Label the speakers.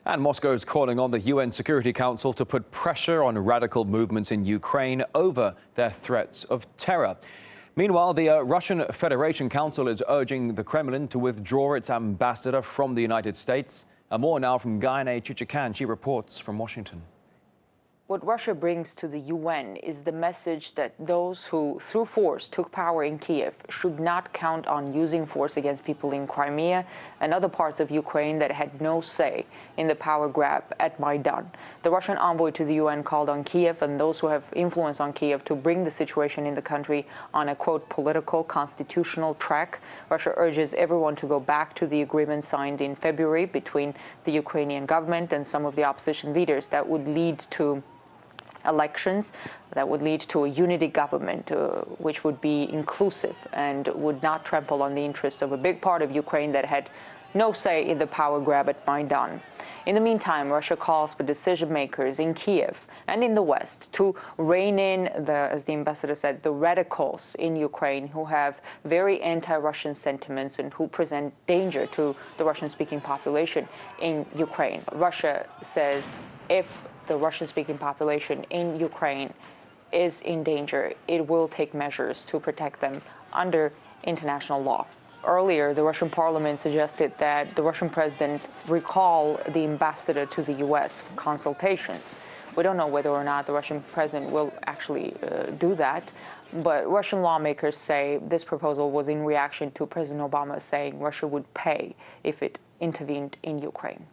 Speaker 1: And Moscow is calling on the UN Security Council to put pressure on radical movements in Ukraine over their threats of terror. Meanwhile, the Russian Federation Council is urging the Kremlin to withdraw its ambassador from the United States. More now from Vitaly Churkin. She reports from Washington.
Speaker 2: What Russia brings to the UN is the message that those who, through force, took power in Kiev should not count on using force against people in Crimea and other parts of Ukraine that had no say in the power grab at Maidan. The Russian envoy to the UN called on Kiev and those who have influence on Kiev to bring the situation in the country on a, quote, political, constitutional track. Russia urges everyone to go back to the agreement signed in February between the Ukrainian government and some of the opposition leaders that would lead to elections, that would lead to a unity government, which would be inclusive and would not trample on the interests of a big part of Ukraine that had no say in the power grab at Maidan. In the meantime, Russia calls for decision makers in Kiev and in the West to rein in, as the ambassador said, the radicals in Ukraine who have very anti-Russian sentiments and who present danger to the Russian-speaking population in Ukraine. Russia says if the Russian-speaking population in Ukraine is in danger, it will take measures to protect them under international law. Earlier, the Russian parliament suggested that the Russian president recall the ambassador to the U.S. for consultations. We don't know whether or not the Russian president will actually do that, but Russian lawmakers say this proposal was in reaction to President Obama saying Russia would pay if it intervened in Ukraine.